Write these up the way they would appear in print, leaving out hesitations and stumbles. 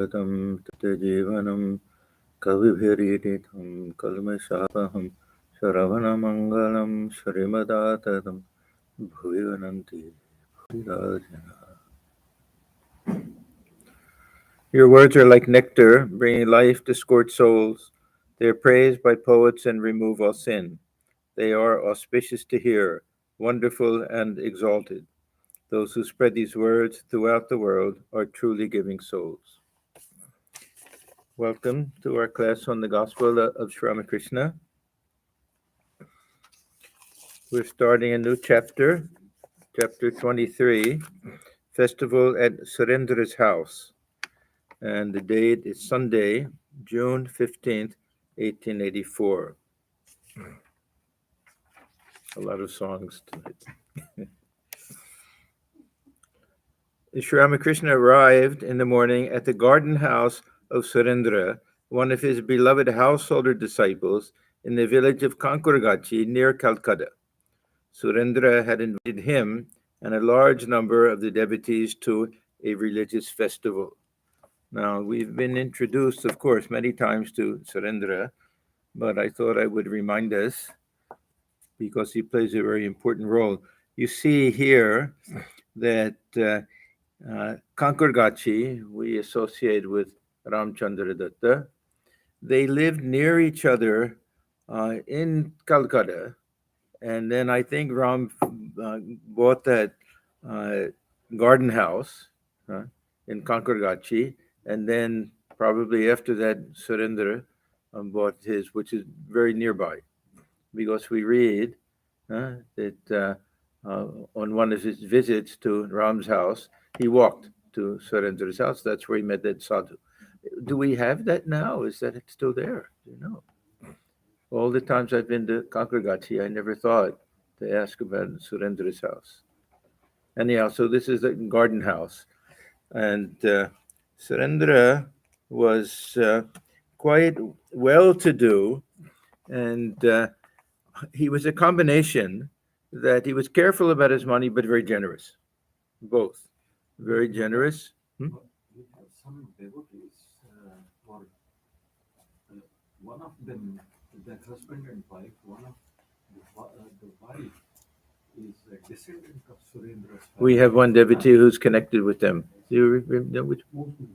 Gతం Jeevanam Kavibhiriditam Kalmashapaham Sharavanamangalam Shrimadatatam Bhuvananti Bhuvirajana. Your words are like nectar, bringing life to scorched souls. They are praised by poets and remove all sin. They are auspicious to hear, wonderful and exalted. Those who spread these words throughout the world are truly giving souls. Welcome to our class on the Gospel of Sri Ramakrishna. We're starting a new chapter, chapter 23, Festival at Surendra's house. And the date is Sunday, June 15th, 1884. A lot of songs tonight. Sri Ramakrishna arrived in the morning at the garden house of Surendra, one of his beloved householder disciples, in the village of Kankurgachi near Calcutta. Surendra had invited him and a large number of the devotees to a religious festival. Now, we've been introduced, of course, many times to Surendra, but I thought I would remind us because he plays a very important role. You see here that Kankurgachi, we associate with Ramchandra Datta. They lived near each other in Calcutta, and then I think Ram bought that uh, garden house in Kankurgachi, and then probably after that, Surendra bought his, which is very nearby, because we read that on one of his visits to Ram's house, he walked to Surendra's house. That's where he met that sadhu. Do we have that now? Is that it's still there? Do you know? All the times I've been to Kankurgachi, I never thought to ask about Surendra's house. Anyhow, so this is a garden house. And Surendra was quite well to do, and he was a combination that he was careful about his money, but very generous. Both. Very generous. Hmm? We have some devotees, or one of them, the husband and wife, one of the wife is a descendant of Surendra's We family. have one devotee who's connected with them. Do you remember which? Mostly.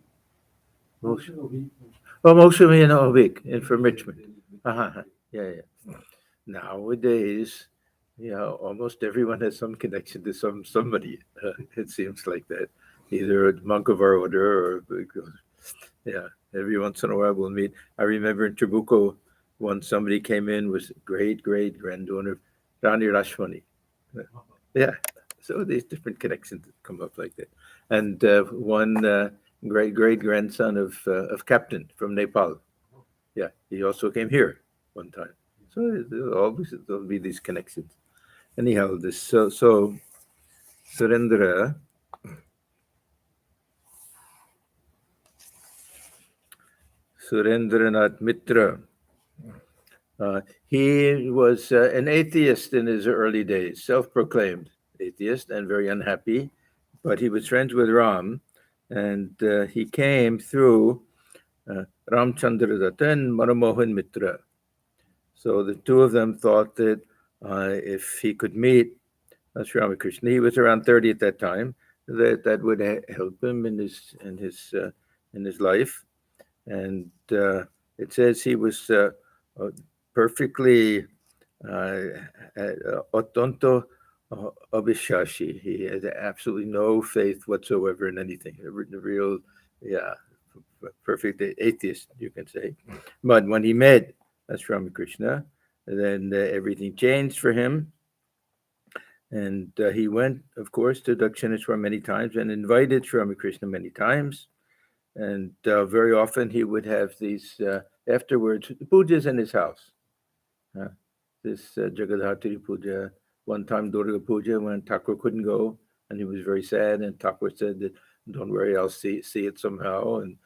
Moshe. Oh, Moshe Ovik, and from Richmond. Uh-huh. Yeah, yeah. Nowadays, almost everyone has some connection to somebody. It seems like that, either a monk of our order or yeah. Every once in a while we'll meet. I remember in Trabuco, once somebody came in was great granddaughter of Rani Rashmani. Yeah. So these different connections come up like that, and one great grandson of Captain from Nepal. Yeah, he also came here one time. So there'll be these connections. Anyhow, this so Surendra, Surendranath Mitra. He was an atheist in his early days, self-proclaimed atheist and very unhappy, but he was friends with Ram, and he came through Ramchandra Datta and Manomohan Mitra. So the two of them thought that if he could meet Sri Ramakrishna, he was around 30 at that time, that would help him in his life. And it says he was perfectly otonto abhishashi. He had absolutely no faith whatsoever in anything. A real, yeah, perfect atheist, you can say. But when he met Sri Ramakrishna, then everything changed for him. And he went, of course, to Dakshineshwar many times and invited Sri Ramakrishna many times. And very often he would have these, afterwards, pujas in his house. This Jagadhatri puja, one time Durga puja when Thakur couldn't go and he was very sad. And Thakur said that, don't worry, I'll see it somehow. And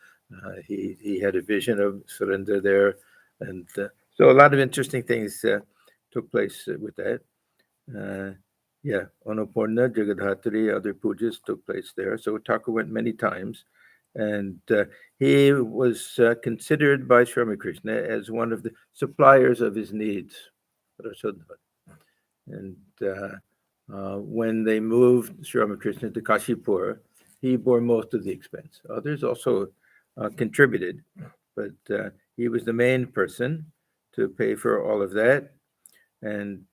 he had a vision of Surendra there. And so a lot of interesting things took place with that. Yeah, Annapurna, Jagadhatri, other pujas took place there. So Thakur went many times. And he was considered by Sri Ramakrishna as one of the suppliers of his needs. And when they moved Sri Ramakrishna to Kashipur, he bore most of the expense. Others also contributed, but he was the main person to pay for all of that. And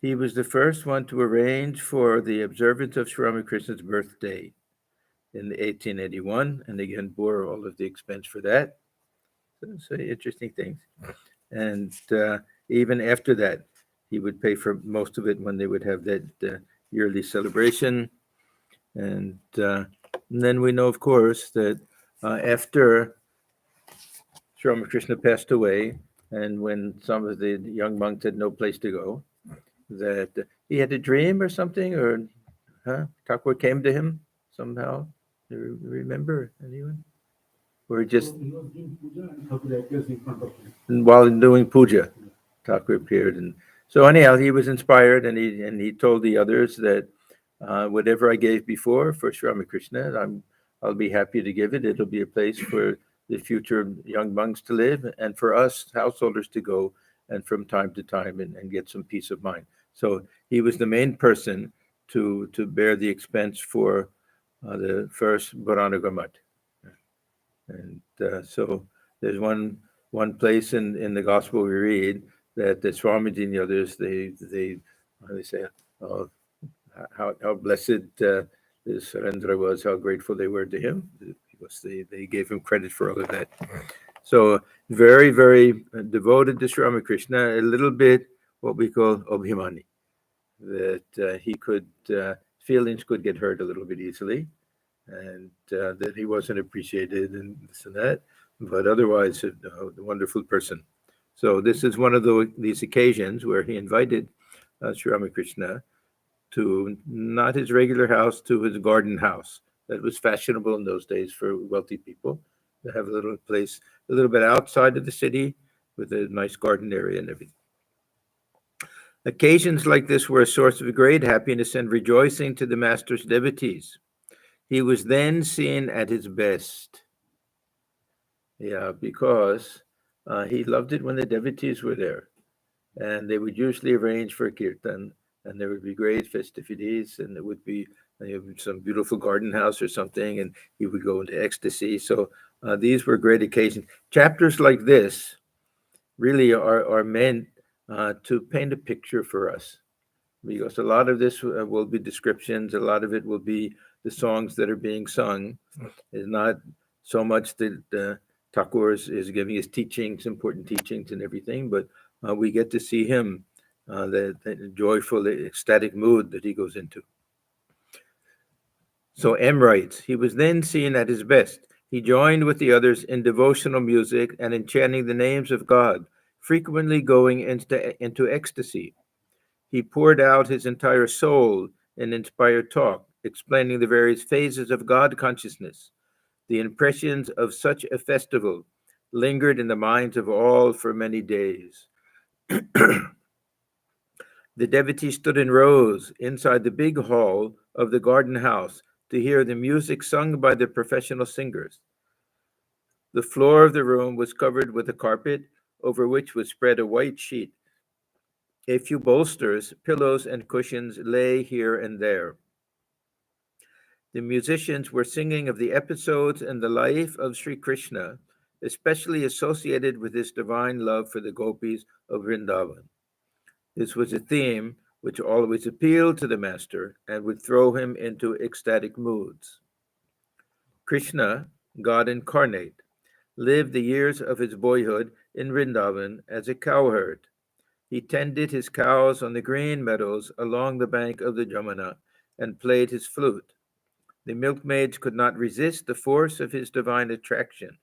he was the first one to arrange for the observance of Sri Ramakrishna's birthday in 1881, and again bore all of the expense for that. So interesting things. And even after that, he would pay for most of it when they would have that yearly celebration. And then we know, of course, that after Sri Ramakrishna passed away, and when some of the young monks had no place to go, that he had a dream or something, or Thakur came to him somehow. Do you remember anyone? Or just So he was doing puja and Thakur appears in front of him. and while doing puja, Thakur appeared, and so anyhow, he was inspired, and he told the others that whatever I gave before for Sri Ramakrishna, I'll be happy to give it. It'll be a place for the future young monks to live, and for us householders to go and from time to time and get some peace of mind. So he was the main person to bear the expense for the first Bharanagar. And so there's one place in the gospel we read that the Swamiji and the others they say how blessed Surendra was, how grateful they were to him, because they gave him credit for all of that. So very, very devoted to Sri Ramakrishna, a little bit what we call Abhimani, that he could, feelings could get hurt a little bit easily, and that he wasn't appreciated and this and that, but otherwise a wonderful person. So this is one of these occasions where he invited Sri Ramakrishna to not his regular house, to his garden house. That was fashionable in those days for wealthy people to have a little place a little bit outside of the city with a nice garden area and everything. Occasions like this were a source of great happiness and rejoicing to the master's devotees. He was then seen at his best. Yeah, because he loved it when the devotees were there. And they would usually arrange for a kirtan, and there would be great festivities, and there would be some beautiful garden house or something, and he would go into ecstasy. So these were great occasions. Chapters like this really are meant to paint a picture for us, because a lot of this will be descriptions, a lot of it will be the songs that are being sung. It's not so much that Thakur is giving his teachings, important teachings and everything, but we get to see him, that joyful, ecstatic mood that he goes into. So M writes, he was then seen at his best. He joined with the others in devotional music and in chanting the names of God, frequently going into ecstasy. He poured out his entire soul in inspired talk, explaining the various phases of God consciousness. The impressions of such a festival lingered in the minds of all for many days. The devotees stood in rows inside the big hall of the garden house to hear the music sung by the professional singers. The floor of the room was covered with a carpet over which was spread a white sheet. A few bolsters, pillows, and cushions lay here and there. The musicians were singing of the episodes in the life of Sri Krishna, especially associated with his divine love for the gopis of Vrindavan. This was a theme which always appealed to the master and would throw him into ecstatic moods. Krishna, God incarnate, lived the years of his boyhood in Vrindavan as a cowherd. He tended his cows on the green meadows along the bank of the Jamuna and played his flute. The milkmaids could not resist the force of his divine attraction.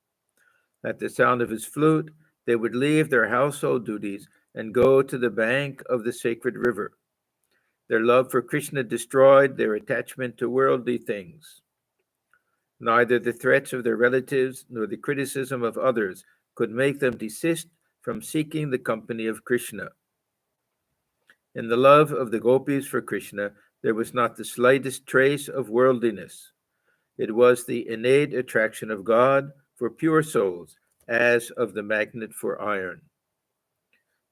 At the sound of his flute, they would leave their household duties and go to the bank of the sacred river. Their love for Krishna destroyed their attachment to worldly things. Neither the threats of their relatives nor the criticism of others could make them desist from seeking the company of Krishna. In the love of the gopis for Krishna, there was not the slightest trace of worldliness. It was the innate attraction of God for pure souls, as of the magnet for iron.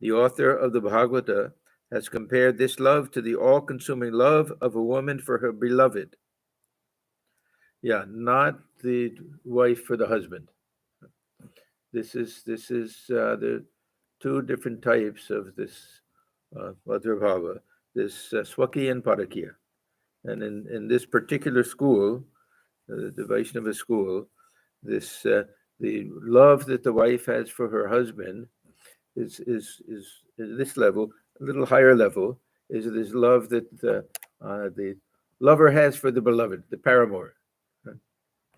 The author of the Bhagavata has compared this love to the all-consuming love of a woman for her beloved. Yeah, not the wife for the husband. This is the two different types of this Vajrabhava, this Swaki and Parakya. And in this particular school, the Vaishnava school, this the love that the wife has for her husband is this level, a little higher level, is this love that the lover has for the beloved, the paramour.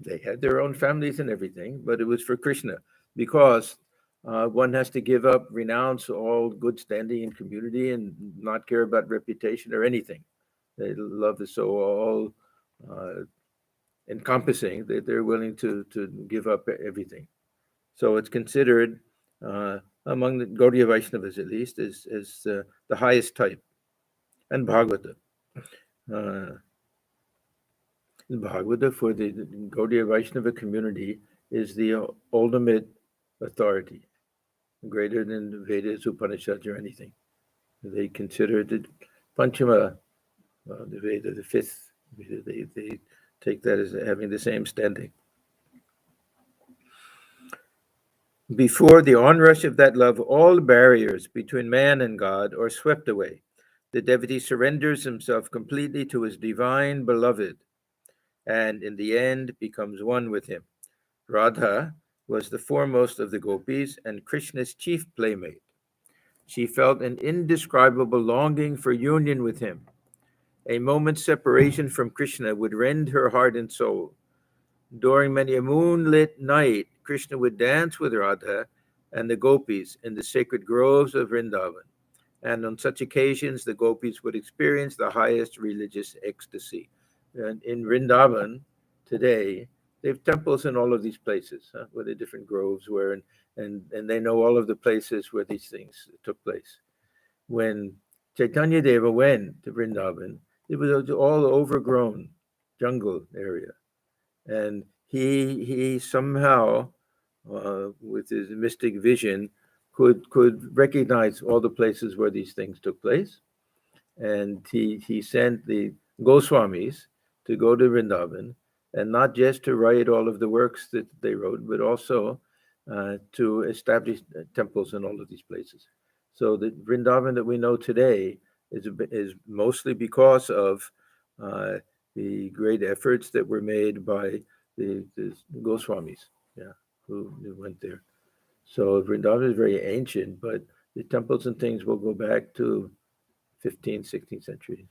They had their own families and everything, but it was for Krishna, because one has to give up, renounce all good standing in community and not care about reputation or anything. Love is so all encompassing that they're willing to give up everything. So it's considered among the Gaudiya Vaishnavas at least as the highest type. And Bhagavata. Bhagavata for the Gaudiya Vaishnava community is the ultimate authority, greater than the Vedas, Upanishads, or anything. They consider it Panchama, the Veda, the fifth Veda. They take that as having the same standing. Before the onrush of that love, all barriers between man and God are swept away. The devotee surrenders himself completely to his divine beloved, and in the end becomes one with him. Radha was the foremost of the gopis and Krishna's chief playmate. She felt an indescribable longing for union with him. A moment's separation from Krishna would rend her heart and soul. During many a moonlit night, Krishna would dance with Radha and the gopis in the sacred groves of Vrindavan. And on such occasions, the gopis would experience the highest religious ecstasy. And in Vrindavan today, they have temples in all of these places, where the different groves were, and they know all of the places where these things took place. When Chaitanya Deva went to Vrindavan, it was all overgrown jungle area. And he somehow, with his mystic vision, could recognize all the places where these things took place, and he sent the Goswamis to go to Vrindavan, and not just to write all of the works that they wrote, but also to establish temples in all of these places. So the Vrindavan that we know today is mostly because of the great efforts that were made by the Goswamis, who went there. So Vrindavan is very ancient, but the temples and things will go back to 15th, 16th century.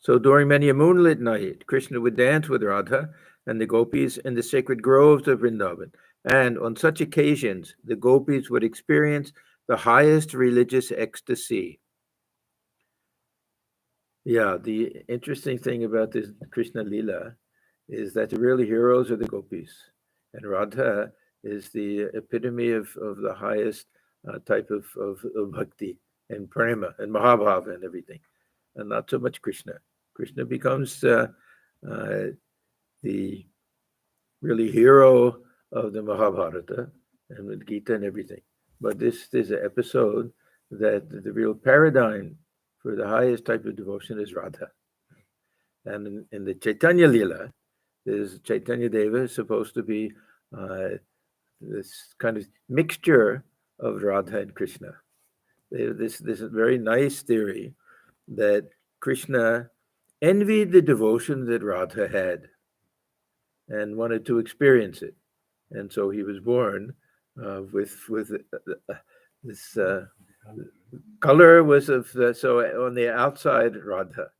So during many a moonlit night, Krishna would dance with Radha and the gopis in the sacred groves of Vrindavan. And on such occasions, the gopis would experience the highest religious ecstasy. Yeah, the interesting thing about this Krishna Lila is that the real heroes are the gopis. And Radha is the epitome of the highest type of bhakti and prema and mahabhava and everything, and not so much Krishna. Krishna becomes the really hero of the Mahabharata and with Gita and everything. But this is an episode that the real paradigm for the highest type of devotion is Radha. And in the Chaitanya Lila, there's Chaitanya Deva is supposed to be this kind of mixture of Radha and Krishna. This very nice theory that Krishna envied the devotion that Radha had and wanted to experience it, and so he was born with this color was of so on the outside Radha,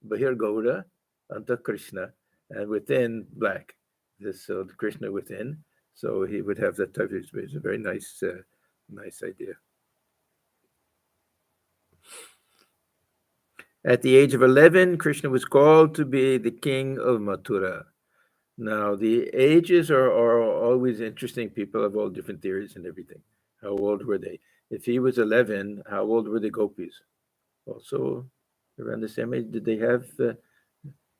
Bahir Gauda, Anta Krishna, and within black. So the Krishna within, so he would have that type of experience. A very nice idea. At the age of 11, Krishna was called to be the king of Mathura. Now, the ages are always interesting. People have all different theories and everything. How old were they? If he was 11, how old were the gopis? Also around the same age. Did they have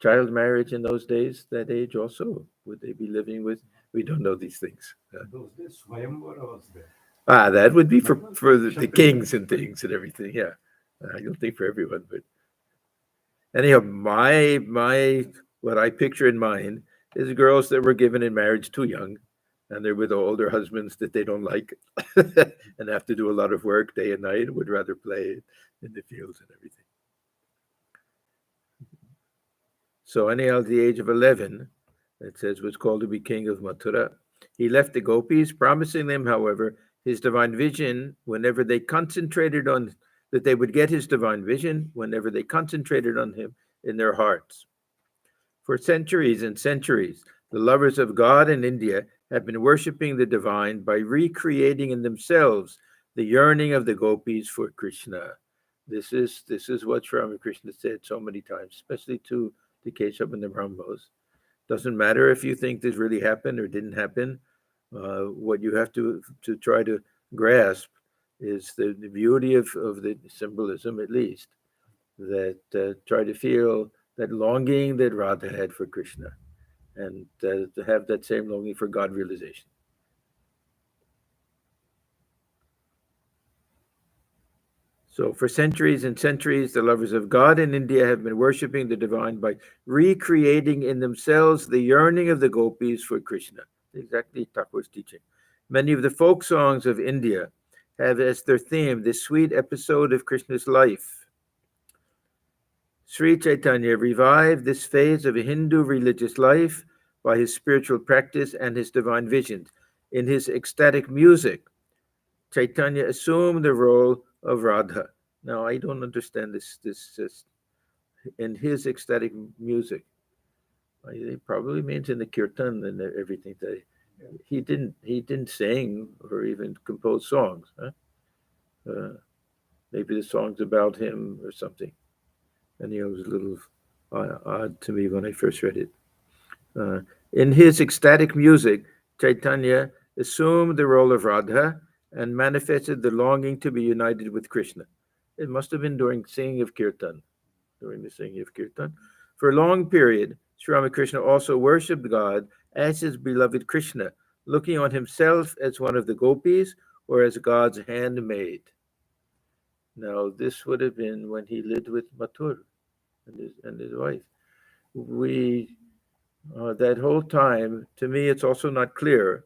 child marriage in those days, that age also? Would they be living with? We don't know these things. Those days, Swayamvara was there. That would be for, That was for the Kshatriya. kings and things and everything. Yeah. I don't think for everyone, but anyhow, my what I picture in mind is girls that were given in marriage too young, and they're with older husbands that they don't like, and have to do a lot of work day and night. Would rather play in the fields and everything. So anyhow, at the age of 11, it says was called to be king of Mathura. He left the gopis, promising them, however, his divine vision whenever they concentrated on that they would get his divine vision whenever they concentrated on him in their hearts. For centuries and centuries, the lovers of God in India have been worshipping the divine by recreating in themselves the yearning of the gopis for Krishna. This is what Ramakrishna said so many times, especially to the Keshab and the Brahmos. Doesn't matter if you think this really happened or didn't happen. What you have to try to grasp is the beauty of the symbolism, at least, that try to feel that longing that Radha had for Krishna, and to have that same longing for God realization. So, for centuries and centuries, the lovers of God in India have been worshipping the divine by recreating in themselves the yearning of the gopis for Krishna. Exactly Thakur's teaching. Many of the folk songs of India have as their theme this sweet episode of Krishna's life. Sri Chaitanya revived this phase of Hindu religious life by his spiritual practice and his divine visions. In his ecstatic music, Chaitanya assumed the role of Radha. Now, I don't understand this in his ecstatic music. It probably means in the kirtan and everything that he didn't sing or even compose songs. Huh? Maybe the song's about him or something. And it was a little odd to me when I first read it. In his ecstatic music, Chaitanya assumed the role of Radha and manifested the longing to be united with Krishna. It must have been during singing of kirtan, during the singing of kirtan. For a long period, Sri Ramakrishna also worshipped God as his beloved Krishna, looking on himself as one of the gopis or as God's handmaid. Now, this would have been when he lived with Mathur and his wife. We that whole time, to me, it's also not clear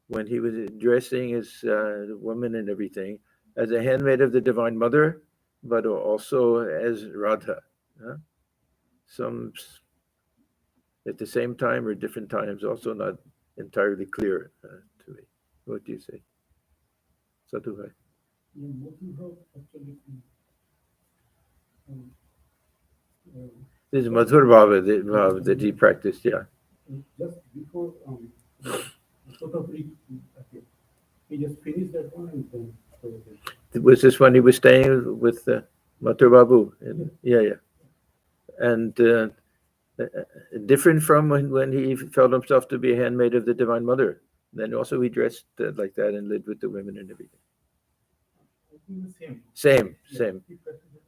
when he was dressing as woman and everything as a handmaid of the Divine Mother, but also as Radha. Some at the same time or different times, also not entirely clear to me. What do you say, Sadhubhai? This is Madhur Bhava that he practiced, yeah. Just before he just finished that one and then. Was this when he was staying with Mathur Babu? Yeah. And different from when he felt himself to be a handmaid of the Divine Mother. Then also he dressed like that and lived with the women and everything. Same.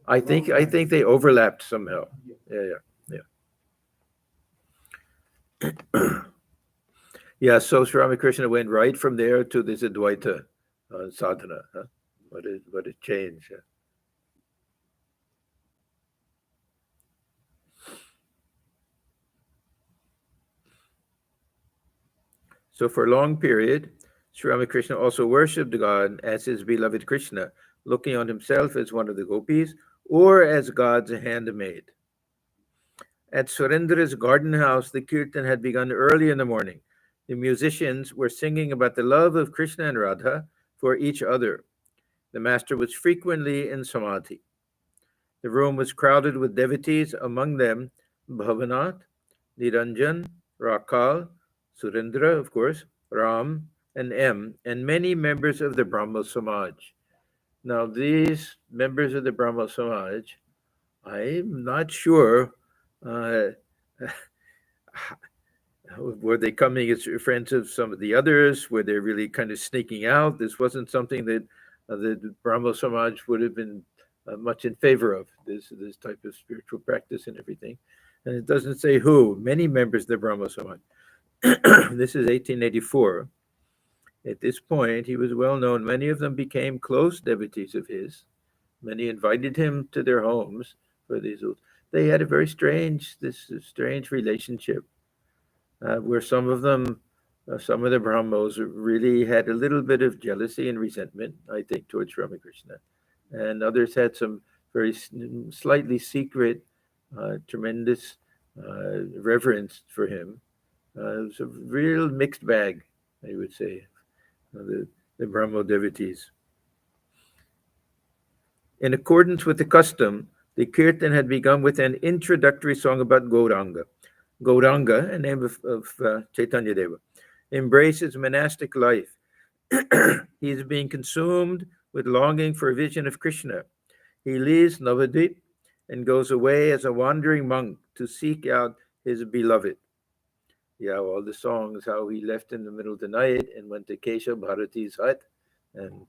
I think they overlapped somehow. Yeah. Yeah, so Sri Ramakrishna went right from there to this Advaita sadhana. Huh? What a change. So for a long period, Sri Ramakrishna also worshipped God as his beloved Krishna, looking on himself as one of the gopis or as God's handmaid. At Surendra's garden house, the kirtan had begun early in the morning. The musicians were singing about the love of Krishna and Radha for each other. The master was frequently in samadhi. The room was crowded with devotees, among them Bhavanath, Niranjan, Rakal, Surendra, of course, Ram, and M, and many members of the Brahmo Samaj. Now, these members of the Brahmo Samaj, I'm not sure Were they coming as friends of some of the others? Were they really kind of sneaking out? This wasn't something that the Brahmo Samaj would have been much in favor of, this type of spiritual practice and everything. And it doesn't say who. Many members of the Brahmo Samaj. This is 1884. At this point, he was well known. Many of them became close devotees of his. Many invited him to their homes for these. They had a very strange relationship, where some of them, some of the Brahmos really had a little bit of jealousy and resentment, I think, towards Ramakrishna, and others had some very slightly secret, tremendous reverence for him. It was a real mixed bag, I would say, the Brahmo devotees. In accordance with the custom, the kirtan had begun with an introductory song about Gauranga. Gauranga, a name of Chaitanya Deva, embraces monastic life. He is being consumed with longing for a vision of Krishna. He leaves Navadvip and goes away as a wandering monk to seek out his beloved. Yeah, all the songs, how he left in the middle of the night and went to Keshab Bharati's hut and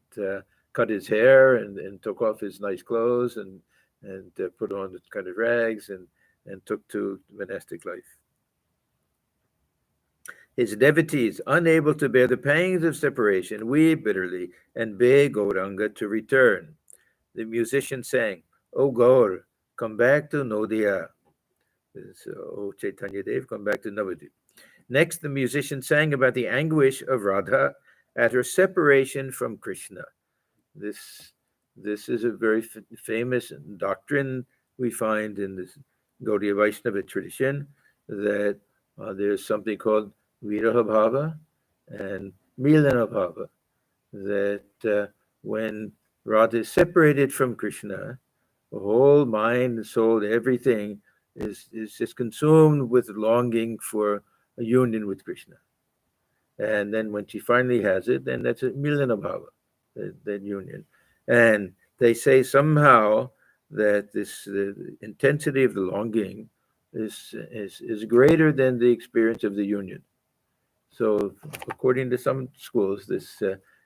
cut his hair and took off his nice clothes and put on the kind of rags and took to monastic life. His devotees, unable to bear the pangs of separation, weep bitterly and beg Gauranga to return. The musician sang, "O Gaur, come back to Nodia." O Chaitanya Dev, come back to Navadvip. Next, the musician sang about the anguish of Radha at her separation from Krishna. This is a very famous doctrine we find in this Gaudiya Vaishnava tradition, that there's something called Viraha Bhava and Milana Bhava, that when Radha is separated from Krishna, the whole mind, soul, everything is just consumed with longing for a union with Krishna. And then when she finally has it, then that's a Milana Bhava, that union. And they say somehow that the intensity of the longing is greater than the experience of the union. So according to some schools, this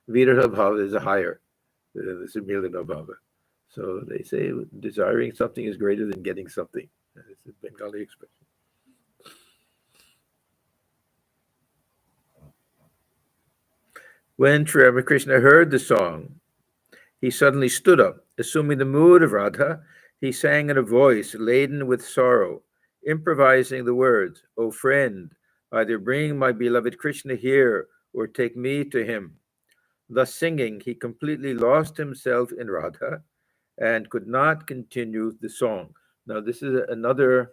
Viraha Bhava is a higher, this is Milana Bhava. So they say desiring something is greater than getting something. It's a Bengali expression. When Sri Ramakrishna heard the song, he suddenly stood up. Assuming the mood of Radha, he sang in a voice laden with sorrow, improvising the words, "O friend, either bring my beloved Krishna here or take me to him." Thus singing, he completely lost himself in Radha and could not continue the song. Now, this is another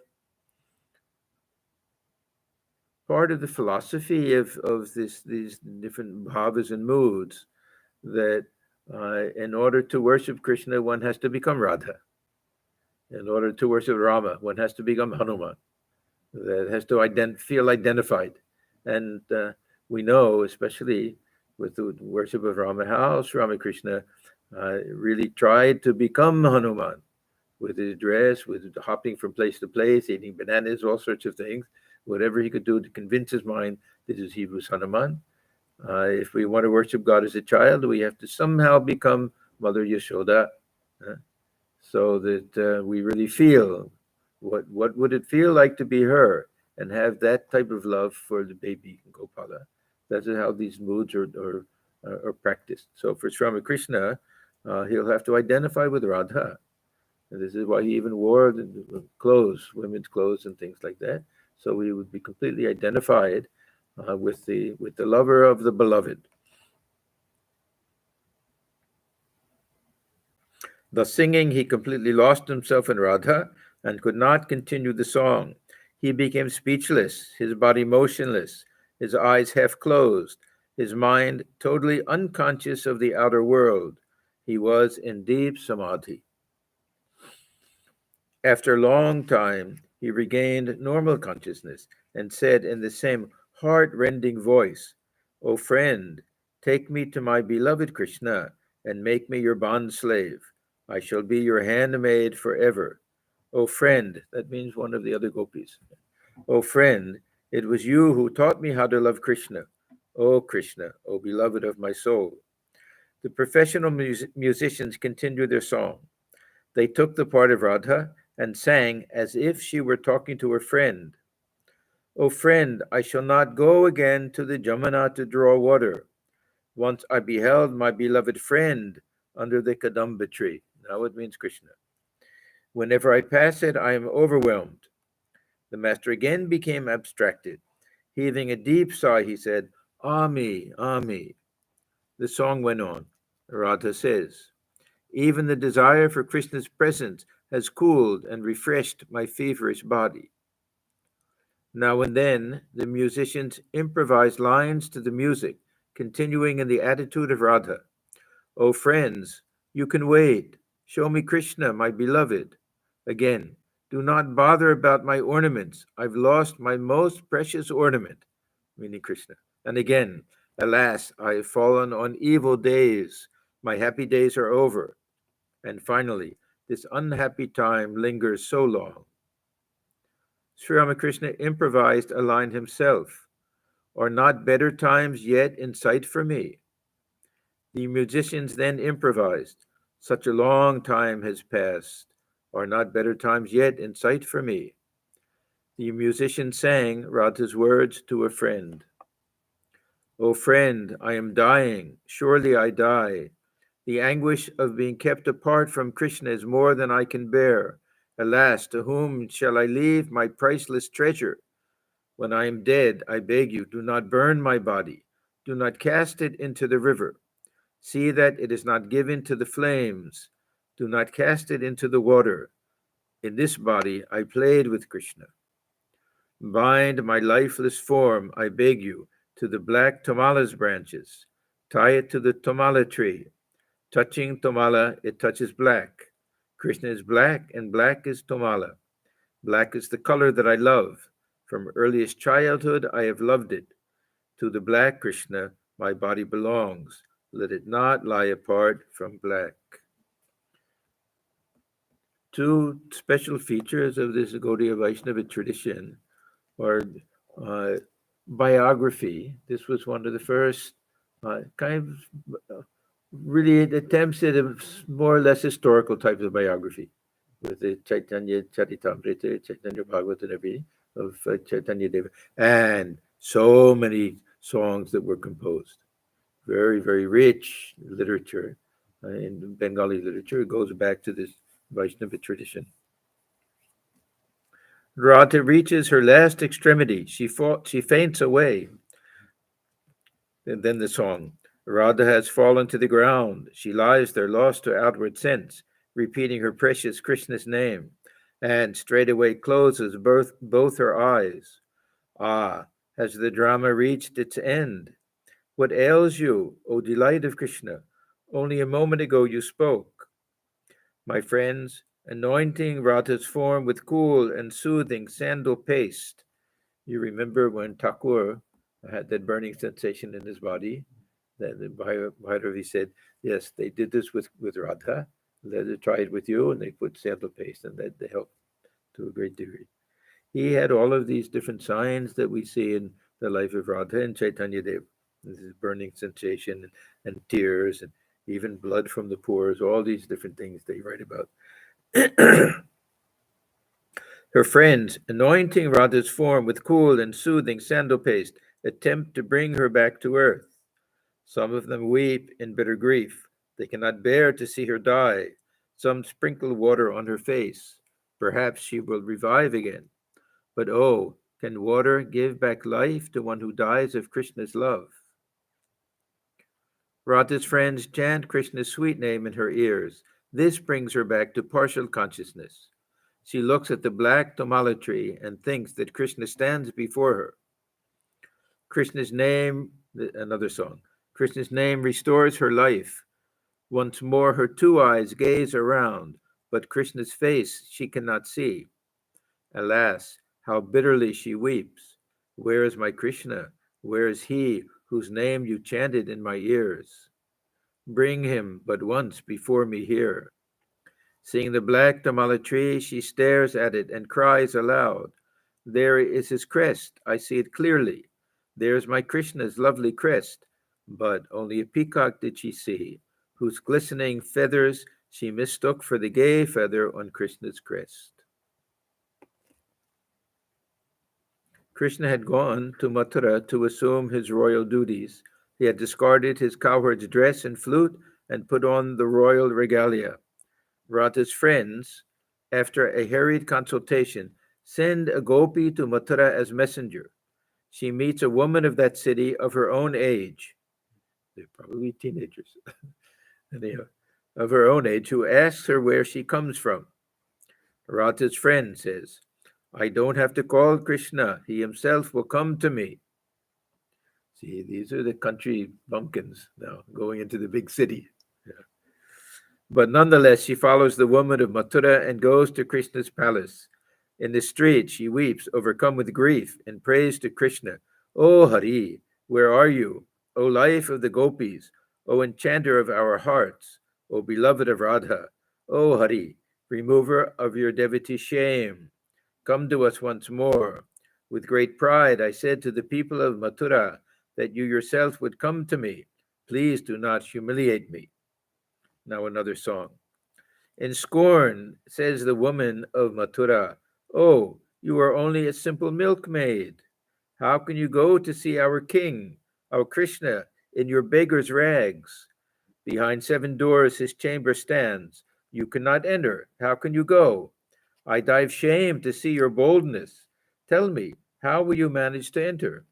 part of the philosophy of these different bhavas and moods, that in order to worship Krishna, one has to become Radha. In order to worship Rama, one has to become Hanuman. That has to feel identified. And we know, especially with the worship of Rama, how Sri Ramakrishna really tried to become Hanuman with his dress, with hopping from place to place, eating bananas, all sorts of things, whatever he could do to convince his mind that he was Hanuman. If we want to worship God as a child, we have to somehow become Mother Yashoda, so that we really feel what would it feel like to be her and have that type of love for the baby Gopala. That's how these moods are practiced. So for Sri Ramakrishna, he'll have to identify with Radha. And this is why he even wore the clothes, women's clothes and things like that. So he would be completely identified with the lover of the beloved. Thus singing, he completely lost himself in Radha and could not continue the song. He became speechless, his body motionless, his eyes half closed, his mind totally unconscious of the outer world. He was in deep samadhi. After a long time, he regained normal consciousness and said in the same heart-rending voice, "O friend, take me to my beloved Krishna and make me your bond slave. I shall be your handmaid forever. O friend," that means one of the other gopis. "O friend, It was you who taught me how to love Krishna. O Krishna, O beloved of my soul. The professional musicians continued their song. They took the part of Radha and sang as if she were talking to her friend. O friend, I shall not go again to the Jamuna to draw water. Once I beheld my beloved friend under the Kadamba tree. Now it means Krishna. Whenever I pass it, I am overwhelmed. The master again became abstracted. Heaving a deep sigh, he said, Ah me, ah me. The song went on. Radha says, even the desire for Krishna's presence has cooled and refreshed my feverish body. Now and then, the musicians improvised lines to the music, continuing in the attitude of Radha. O friends, you can wait. Show me Krishna, my beloved. Again, do not bother about my ornaments. I've lost my most precious ornament, meaning Krishna. And again, alas, I have fallen on evil days. My happy days are over. And finally, this unhappy time lingers so long. Sri Ramakrishna improvised a line himself. Are not better times yet in sight for me? The musicians then improvised. Such a long time has passed. Are not better times yet in sight for me? The musician sang Radha's words to a friend. O friend, I am dying. Surely I die. The anguish of being kept apart from Krishna is more than I can bear. Alas, to whom shall I leave my priceless treasure? When I am dead, I beg you, do not burn my body. Do not cast it into the river. See that it is not given to the flames. Do not cast it into the water. In this body I played with Krishna. Bind my lifeless form, I beg you, to the black tomala's branches. Tie it to the tomala tree. Touching tomala, it touches black. Krishna is black, and black is tomala. Black is the color that I love. From earliest childhood, I have loved it. To the black Krishna, my body belongs. Let it not lie apart from black. Two special features of this Gaudiya Vaishnava tradition are biography. This was one of the first kind of really attempts at a more or less historical type of biography with the Chaitanya Charitamrita, Chaitanya Bhagavata, and everything of Chaitanya Deva, and so many songs that were composed. Very, very rich literature in Bengali literature. It goes back to this Vaishnava tradition. Radha reaches her last extremity. She faints away. And then the song. Radha has fallen to the ground. She lies there, lost to outward sense, repeating her precious Krishna's name, and straightway closes both her eyes. Ah, has the drama reached its end? What ails you, O delight of Krishna? Only a moment ago you spoke. My friends, anointing Radha's form with cool and soothing sandal paste. You remember when Thakur had that burning sensation in his body? That the Bhairavi said, yes, they did this with Radha. They tried it with you, and they put sandal paste, and that they helped to a great degree. He had all of these different signs that we see in the life of Radha and Chaitanya Dev. This is burning sensation and tears and even blood from the pores, all these different things they write about. Her friends, anointing Radha's form with cool and soothing sandal paste, attempt to bring her back to earth. Some of them weep in bitter grief. They cannot bear to see her die. Some sprinkle water on her face. Perhaps she will revive again. But oh, can water give back life to one who dies of Krishna's love? Radha's friends chant Krishna's sweet name in her ears. This brings her back to partial consciousness. She looks at the black tomala tree and thinks that Krishna stands before her. Krishna's name, another song, Krishna's name restores her life. Once more her two eyes gaze around, but Krishna's face she cannot see. Alas, how bitterly she weeps. Where is my Krishna? Where is he whose name you chanted in my ears? Bring him but once before me here. Seeing the black tamala tree, she stares at it and cries aloud. There is his crest. I see it clearly. There's my Krishna's lovely crest. But only a peacock did she see, whose glistening feathers she mistook for the gay feather on Krishna's crest. Krishna had gone to Mathura to assume his royal duties. He had discarded his cowherd's dress and flute and put on the royal regalia. Radha's friends, after a hurried consultation, send a gopi to Mathura as messenger. She meets a woman of that city of her own age. They're probably teenagers. Anyhow, of her own age, who asks her where she comes from. Radha's friend says, I don't have to call Krishna. He himself will come to me. See, these are the country bumpkins now going into the big city. Yeah. But nonetheless, she follows the woman of Mathura and goes to Krishna's palace. In the street, she weeps, overcome with grief, and prays to Krishna. O Hari, where are you? O life of the gopis, O enchanter of our hearts, O beloved of Radha, O Hari, remover of your devotee shame, come to us once more. With great pride, I said to the people of Mathura that you yourself would come to me. Please do not humiliate me. Now another song. In scorn, says the woman of Mathura, oh, you are only a simple milkmaid. How can you go to see our king, our Krishna, in your beggar's rags? Behind 7 doors his chamber stands. You cannot enter. How can you go? I die of shame to see your boldness. Tell me, how will you manage to enter?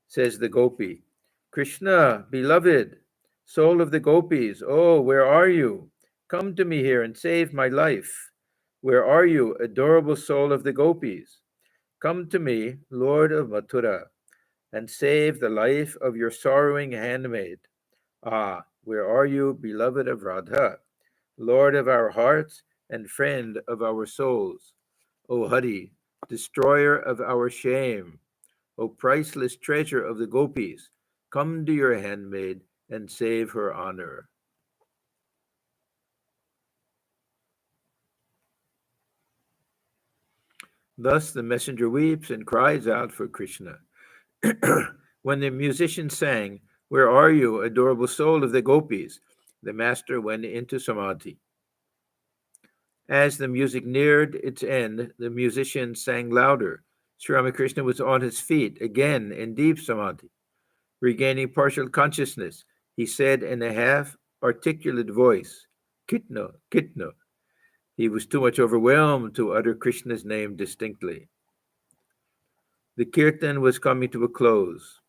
Says the gopi, Krishna, beloved, soul of the gopis, oh, where are you? Come to me here and save my life. Where are you, adorable soul of the gopis? Come to me, Lord of Mathura, and save the life of your sorrowing handmaid. Ah, where are you, beloved of Radha, Lord of our hearts and friend of our souls? O Hari, destroyer of our shame, O priceless treasure of the gopis, come to your handmaid and save her honor. Thus the messenger weeps and cries out for Krishna. When the musicians sang, Where are you, adorable soul of the gopis? The master went into samadhi. As the music neared its end, the musicians sang louder. Sri Ramakrishna was on his feet, again in deep samadhi. Regaining partial consciousness, he said in a half-articulate voice, Kitna, Kitna. He was too much overwhelmed to utter Krishna's name distinctly. The kirtan was coming to a close.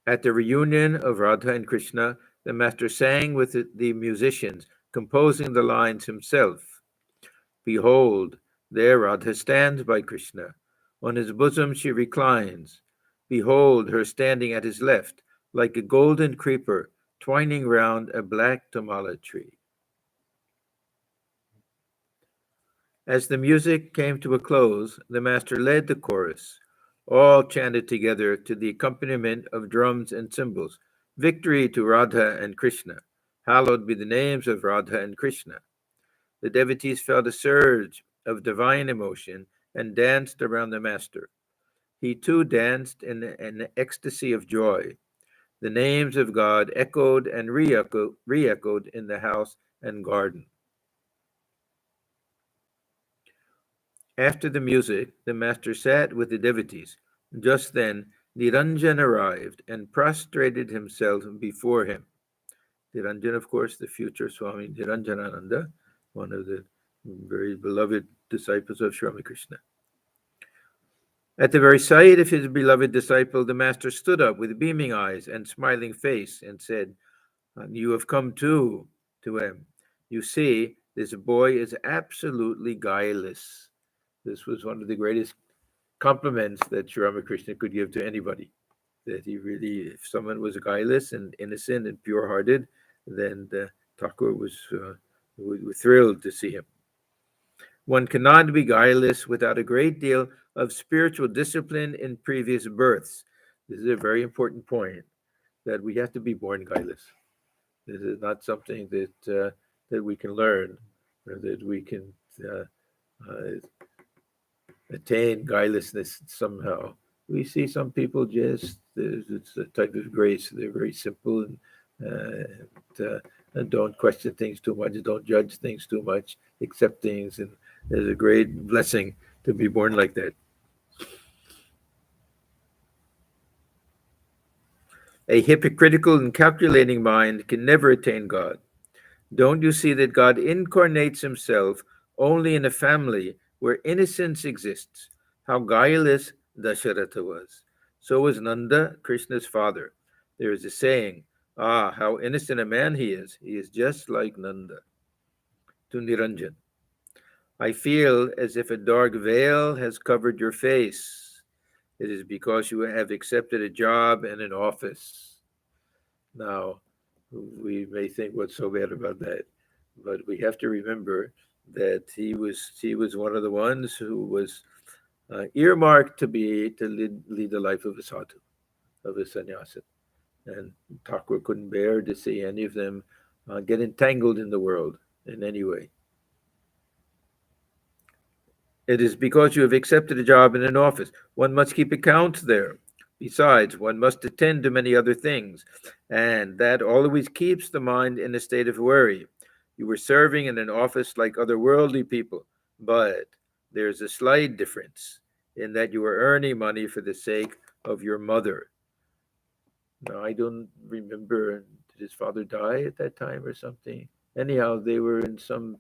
At the reunion of Radha and Krishna, the master sang with the musicians, composing the lines himself. Behold, there Radha stands by Krishna. On his bosom she reclines. Behold her standing at his left, like a golden creeper twining round a black tamala tree. As the music came to a close, the master led the chorus. All chanted together to the accompaniment of drums and cymbals. Victory to Radha and Krishna. Hallowed be the names of Radha and Krishna. The devotees felt a surge of divine emotion and danced around the master. He too danced in an ecstasy of joy. The names of God echoed and re-echoed in the house and garden. After the music, the master sat with the devotees. Just then, Niranjan arrived and prostrated himself before him. Niranjan, of course, the future Swami Niranjanananda, one of the very beloved disciples of Sri Ramakrishna. At the very sight of his beloved disciple, the master stood up with beaming eyes and smiling face and said, You have come too, to him. You see, this boy is absolutely guileless. This was one of the greatest compliments that Sri Ramakrishna could give to anybody. That he really, if someone was guileless and innocent and pure-hearted, then the Thakur was thrilled to see him. One cannot be guileless without a great deal of spiritual discipline in previous births. This is a very important point, that we have to be born guileless. This is not something that we can learn, or that we can attain guilelessness somehow. We see some people just, it's a type of grace. They're very simple and don't question things too much, don't judge things too much, accept things. And there's a great blessing to be born like that. A hypocritical and calculating mind can never attain God. Don't you see that God incarnates himself only in a family where innocence exists? How guileless Dasharatha was. So was Nanda, Krishna's father. There is a saying, ah, how innocent a man he is. He is just like Nanda. To Niranjan, I feel as if a dark veil has covered your face. It is because you have accepted a job and an office. Now, we may think what's so bad about that, but we have to remember that he was one of the ones who was earmarked to lead the life of a sadhu, of a sannyasa, and Thakur couldn't bear to see any of them get entangled in the world in any way. It is because you have accepted a job in an office. One must keep accounts there. Besides, one must attend to many other things, and that always keeps the mind in a state of worry. You were serving in an office like other worldly people, but there's a slight difference in that you were earning money for the sake of your mother. Now, I don't remember, did his father die at that time or something? Anyhow, they were in some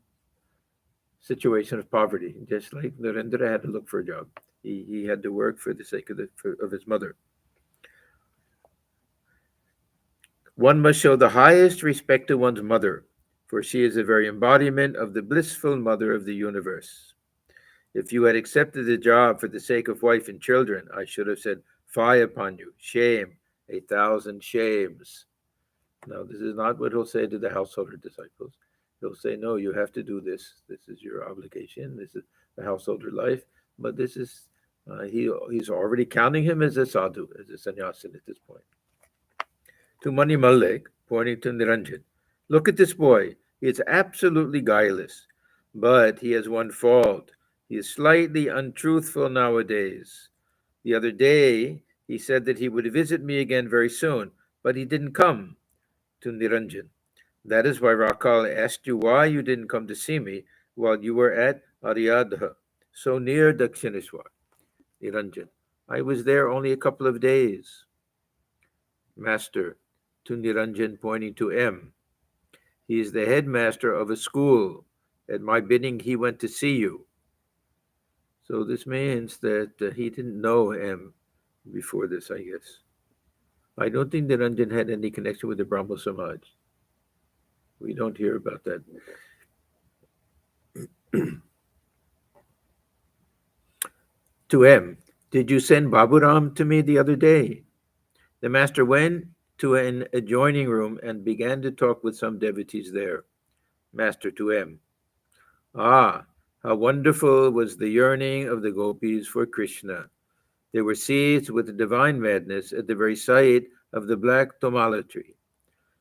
situation of poverty, just like Narendra had to look for a job. He had to work for the sake of his mother. One must show the highest respect to one's mother, for she is the very embodiment of the blissful mother of the universe. If you had accepted the job for the sake of wife and children, I should have said, fie upon you, shame, 1,000 shames. Now, this is not what he'll say to the householder disciples. He'll say, no, you have to do this. This is your obligation. This is the householder life. But this is, he's already counting him as a sadhu, as a sannyasin at this point. To Mani Mallik, pointing to Niranjan, look at this boy. He is absolutely guileless, but he has one fault. He is slightly untruthful nowadays. The other day, he said that he would visit me again very soon, but he didn't come. To Niranjan, that is why Rakal asked you why you didn't come to see me while you were at Aryadha, so near Dakshineshwar. Niranjan, I was there only a couple of days. Master, to Niranjan, pointing to M. He is the headmaster of a school. At my bidding, he went to see you. So this means that he didn't know M before this, I guess. I don't think Niranjan had any connection with the Brahmo Samaj. We don't hear about that. To M, did you send Baburam to me the other day? The master went to an adjoining room and began to talk with some devotees there. Master to M, ah, how wonderful was the yearning of the gopis for Krishna. They were seized with the divine madness at the very sight of the black tomala tree.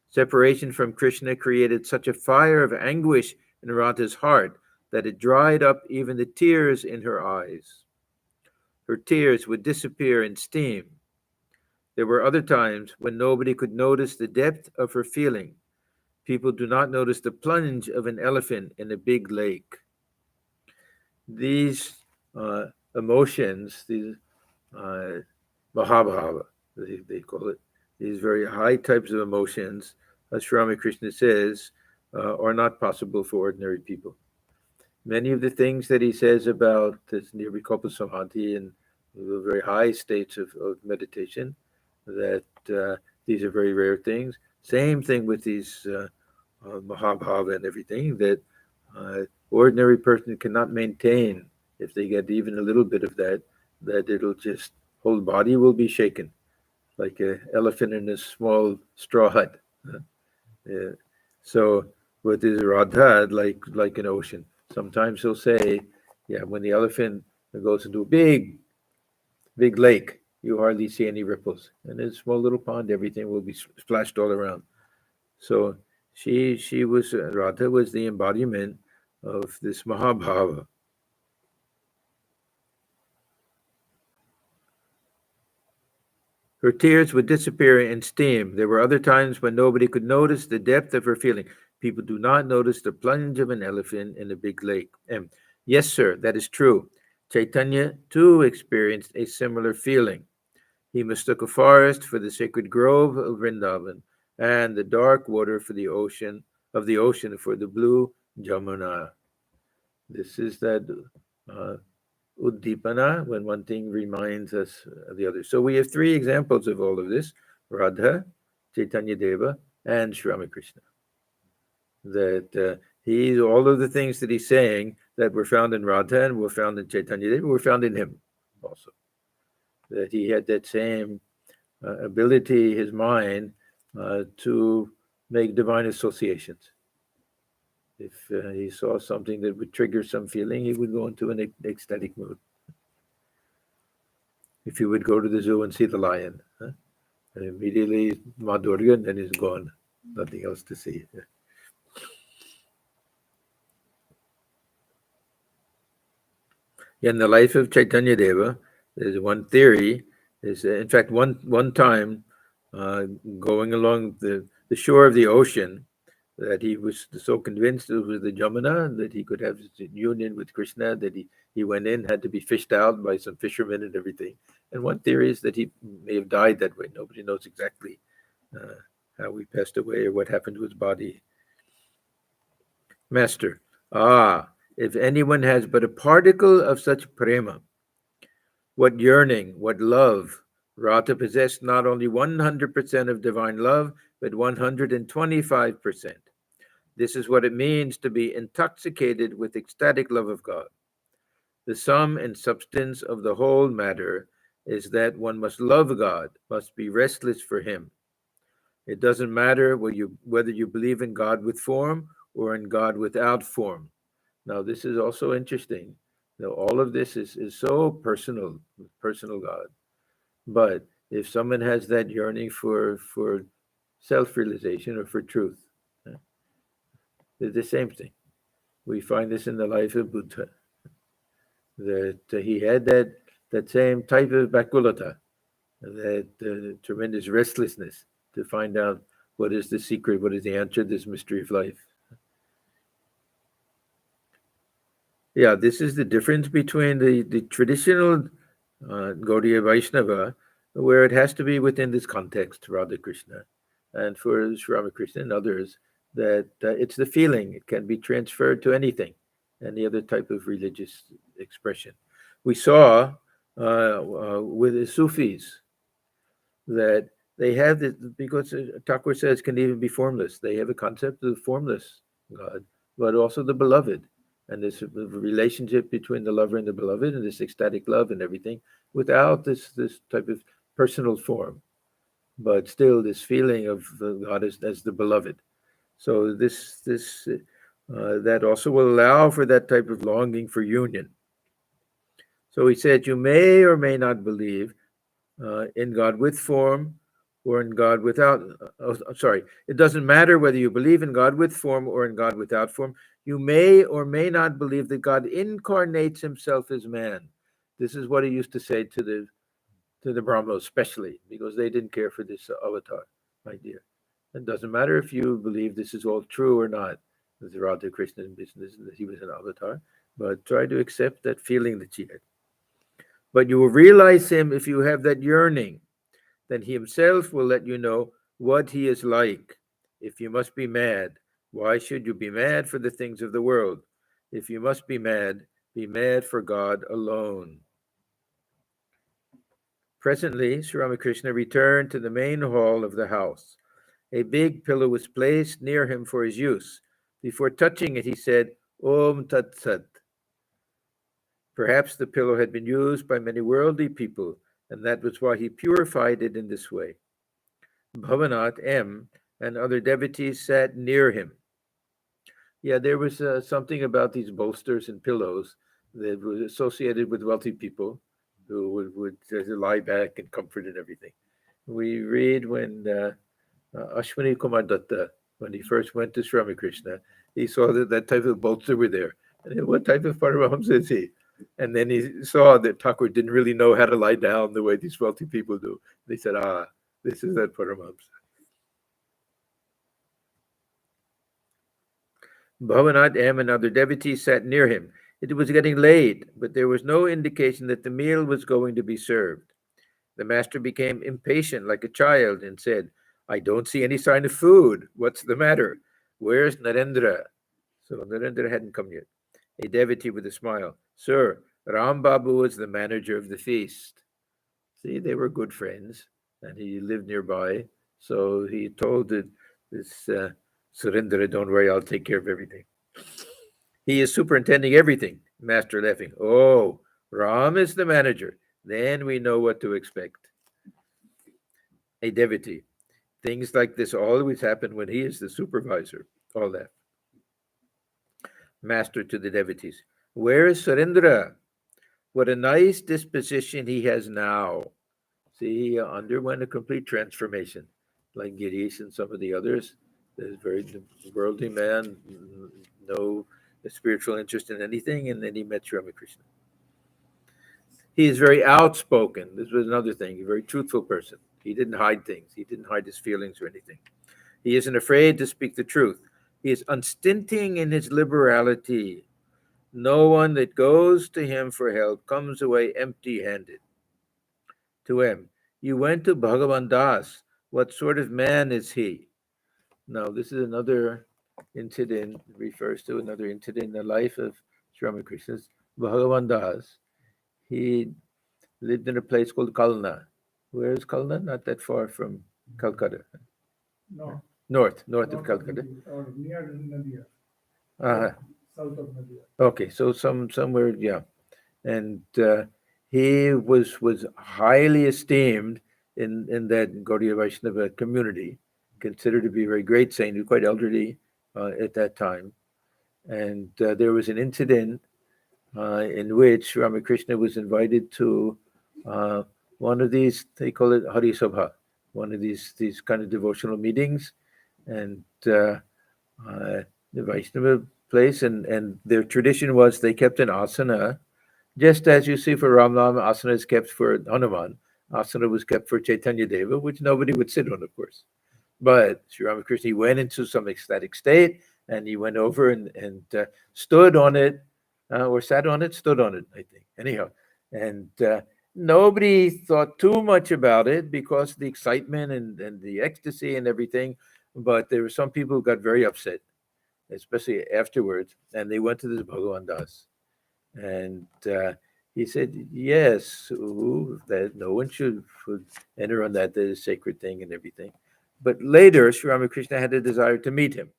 Separation from Krishna created such a fire of anguish in Radha's heart that it dried up even the tears in her eyes. Her tears would disappear in steam. There were other times when nobody could notice the depth of her feeling. People do not notice the plunge of an elephant in a big lake. These emotions, these mahabhava, they call it, these very high types of emotions, as Ramakrishna says, are not possible for ordinary people. Many of the things that he says about this nirvikalpa samadhi and the very high states of meditation, that these are very rare things. Same thing with these mahabhava and everything, that ordinary person cannot maintain. If they get even a little bit of that, that it'll just, whole body will be shaken, like an elephant in a small straw hut. So with this Radha, like an ocean, sometimes he'll say, yeah, when the elephant goes into a big lake, you hardly see any ripples. And in a small little pond, everything will be splashed all around. So she was, Radha was the embodiment of this Mahabhava. Her tears would disappear in steam. There were other times when nobody could notice the depth of her feeling. People do not notice the plunge of an elephant in a big lake. And yes, sir, that is true. Chaitanya too experienced a similar feeling. He mistook a forest for the sacred grove of Vrindavan, and the dark water for the ocean for the blue Jamuna. This is that uh, uddipana, when one thing reminds us of the other. So we have three examples of all of this: Radha, Chaitanya Deva, and Sri Ramakrishna. That he, all of the things that he's saying that were found in Radha and were found in Chaitanya Deva were found in him also. That he had that same ability, his mind, to make divine associations. If he saw something that would trigger some feeling, he would go into an ecstatic mood. If he would go to the zoo and see the lion, and immediately Madhurya, and then he's gone, nothing else to see. In the life of Chaitanya Deva, there's one theory. Is in fact one time going along the shore of the ocean, that he was so convinced it was the Jamuna that he could have union with Krishna, that he went in, had to be fished out by some fishermen and everything. And one theory is that he may have died that way. Nobody knows exactly how he passed away or what happened to his body. Master, if anyone has but a particle of such prema, what yearning, what love! Radha possessed not only 100% of divine love, but 125%. This is what it means to be intoxicated with ecstatic love of God. The sum and substance of the whole matter is that one must love God, must be restless for Him. It doesn't matter whether you believe in God with form or in God without form. Now, this is also interesting. Now, all of this is so personal God. But if someone has that yearning for self-realization or for truth, it's the same thing. We find this in the life of Buddha, that he had that same type of bakulata, that tremendous restlessness to find out what is the secret, what is the answer to this mystery of life. Yeah, this is the difference between the traditional Gaudiya Vaishnava, where it has to be within this context, Radha Krishna, and for Sri Ramakrishna and others, that it's the feeling. It can be transferred to anything, any other type of religious expression. We saw with the Sufis that they have this, because Thakur says can even be formless. They have a concept of the formless God, but also the beloved, and this relationship between the lover and the beloved, and this ecstatic love and everything, without this type of personal form, but still this feeling of God as the beloved. So this that also will allow for that type of longing for union. So he said, you may or may not believe in God with form or in God without. It doesn't matter whether you believe in God with form or in God without form. You may or may not believe that God incarnates himself as man. This is what he used to say to the Brahmos, especially because they didn't care for this avatar idea. It doesn't matter if you believe this is all true or not. The Radha Krishna business that he was an avatar, but try to accept that feeling that he had. But you will realize him if you have that yearning. Then he himself will let you know what he is like. If you must be mad, why should you be mad for the things of the world? If you must be mad for God alone. Presently, Sri Ramakrishna returned to the main hall of the house. A big pillow was placed near him for his use. Before touching it, he said, Om Tat Sat. Perhaps the pillow had been used by many worldly people, and that was why he purified it in this way. Bhavanath M. and other devotees sat near him. Yeah, there was something about these bolsters and pillows that was associated with wealthy people who would lie back and comfort and everything. We read when Ashwini Kumar Datta, when he first went to Sri Ramakrishna, he saw that type of bolster were there. And what type of Paramahamsa is he? And then he saw that Thakur didn't really know how to lie down the way these wealthy people do. They said, this is that Paramahamsa. Bhavanath M and other devotees sat near him. It was getting late, but there was no indication that the meal was going to be served. The master became impatient like a child and said, I don't see any sign of food. What's the matter? Where's Narendra? So Narendra hadn't come yet. A devotee with a smile. Sir, Ram Babu is the manager of the feast. See, they were good friends, and he lived nearby. So he told this Surendra, don't worry, I'll take care of everything. He is superintending everything. Master laughing. Oh, Ram is the manager. Then we know what to expect. A devotee. Things like this always happen when he is the supervisor. All that. Master to the devotees. Where is Surendra? What a nice disposition he has now. See, he underwent a complete transformation, like Girish and some of the others. There's very worldly man, no spiritual interest in anything, and then he met Ramakrishna. He is very outspoken. This was another thing. A very truthful person. He didn't hide things. He didn't hide his feelings or anything. He isn't afraid to speak the truth. He is unstinting in his liberality. No one that goes to him for help comes away empty-handed. To him, you went to Bhagavan Das. What sort of man is he? Now, this is another incident, refers to another incident in the life of Sri Ramakrishna. Bhagavan Das, he lived in a place called Kalna. Where is Kalna? Not that far from Calcutta. No. North North of Calcutta. Or near Nadia. Uh-huh. South of Nadia. Okay, so somewhere, yeah. And he was highly esteemed in that Gaudiya Vaishnava community, considered to be a very great saint, he was quite elderly at that time. And there was an incident in which Ramakrishna was invited to one of these, they call it Hari Sabha, one of these kind of devotional meetings, and the Vaishnava place, and their tradition was they kept an asana, just as you see for Ram Ram, asana is kept for Hanuman. Asana was kept for Chaitanya Deva, which nobody would sit on, of course. But Sri Ramakrishna, he went into some ecstatic state, and he went over and stood on it, or sat on it, stood on it, I think. Anyhow, and nobody thought too much about it because of the excitement and the ecstasy and everything. But there were some people who got very upset, especially afterwards, and they went to this Bhagavan Das. And he said, yes, that no one should enter on that is a sacred thing and everything. But later, Sri Ramakrishna had a desire to meet him.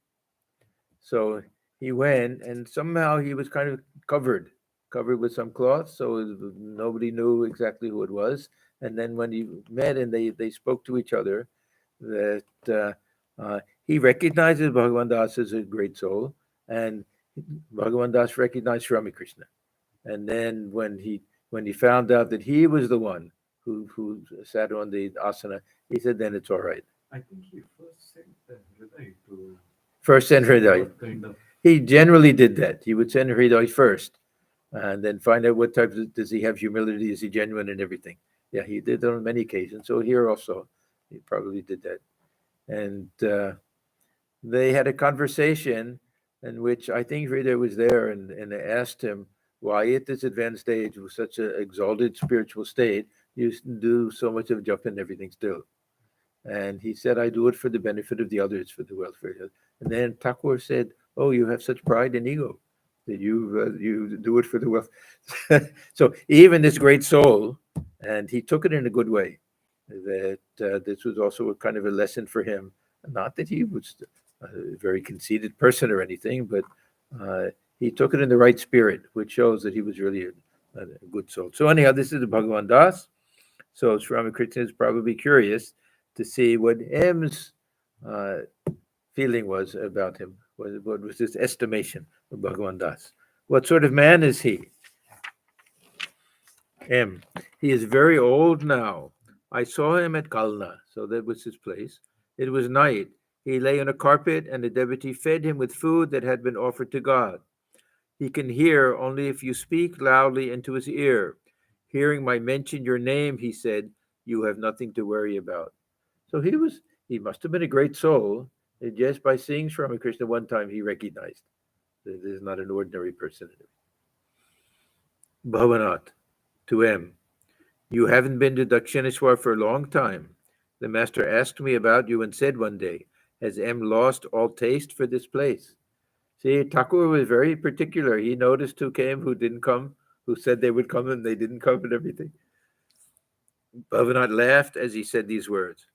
So he went, and somehow he was kind of covered with some cloth, so nobody knew exactly who it was. And then when he met and they spoke to each other, that he recognizes Bhagavan Das as a great soul, and Bhagavan Das recognized Ramakrishna. And then when he found out that he was the one who sat on the asana, he said, then it's all right. I think he first sent Hriday to. First send Hriday. Kind of. He generally did that. He would send Hriday first, and then find out what type does he have humility, is he genuine and everything. Yeah, he did that on many occasions. So here also, he probably did that. And they had a conversation in which I think Hriday was there, and they asked him, why at this advanced stage, with such an exalted spiritual state, you do so much of japa and everything still? And he said, I do it for the benefit of the others, for the welfare of the others. And then Thakur said, oh, you have such pride and ego that you do it for the wealth. So even this great soul, and he took it in a good way, that this was also a kind of a lesson for him. Not that he was a very conceited person or anything, but he took it in the right spirit, which shows that he was really a good soul. So anyhow, this is the Bhagavan Das. So Sri Ramakrishna is probably curious to see what M's feeling was about him. What was his estimation of Bhagavan Das? What sort of man is he? M. He is very old now. I saw him at Kalna, so that was his place. It was night. He lay on a carpet, and the devotee fed him with food that had been offered to God. He can hear only if you speak loudly into his ear. Hearing my mention your name, he said, you have nothing to worry about. So he must have been a great soul. And just by seeing Sri Ramakrishna one time, he recognized that this is not an ordinary person. Bhavanat, to M. You haven't been to Dakshineshwar for a long time. The master asked me about you and said one day, has M lost all taste for this place? See, Thakur was very particular. He noticed who came, who didn't come, who said they would come and they didn't come and everything. Bhavanat laughed as he said these words.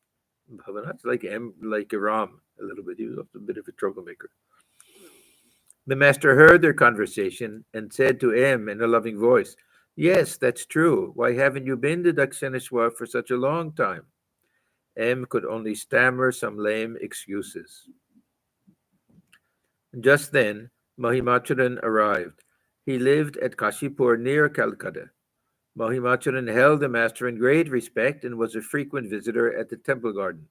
Bhavanat's like Ram a little bit. He was also a bit of a troublemaker. The master heard their conversation and said to M in a loving voice, yes, that's true. Why haven't you been to Dakshineshwar for such a long time? M could only stammer some lame excuses. Just then, Mahimacharan arrived. He lived at Kashipur near Calcutta. Mahimacharan held the master in great respect and was a frequent visitor at the temple garden.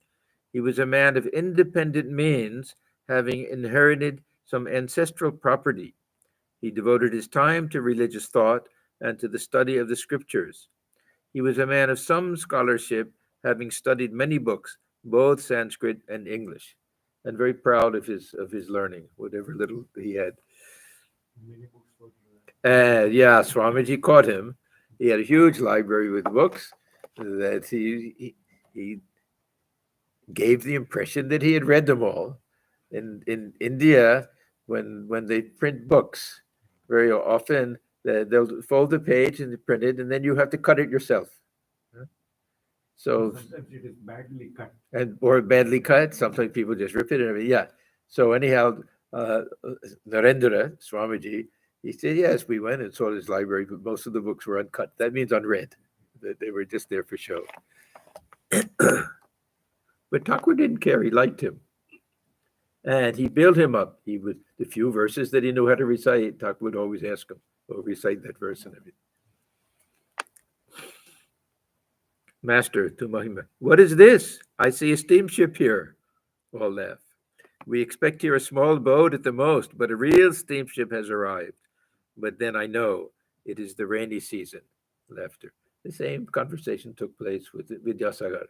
He was a man of independent means, having inherited some ancestral property. He devoted his time to religious thought and to the study of the scriptures. He was a man of some scholarship, having studied many books, both Sanskrit and English, and very proud of his learning, whatever little he had. Many books for Yeah, Swamiji caught him. He had a huge library with books that he gave the impression that he had read them all. In India, when they print books, very often they'll fold the page and print it, and then you have to cut it yourself. So sometimes it is badly cut. or badly cut. Sometimes people just rip it and everything. Yeah. So anyhow, Narendra Swamiji, he said, yes, we went and saw his library, but most of the books were uncut. That means unread. They were just there for show. But Thakur didn't care. He liked him. And he built him up. He would, the few verses that he knew how to recite, Thakur would always ask him, oh, recite that verse and everything. Master to Mahima, what is this? I see a steamship here. All laugh. We expect here a small boat at the most, but a real steamship has arrived. But then I know it is the rainy season. Laughter. The same conversation took place with Vidyasagar.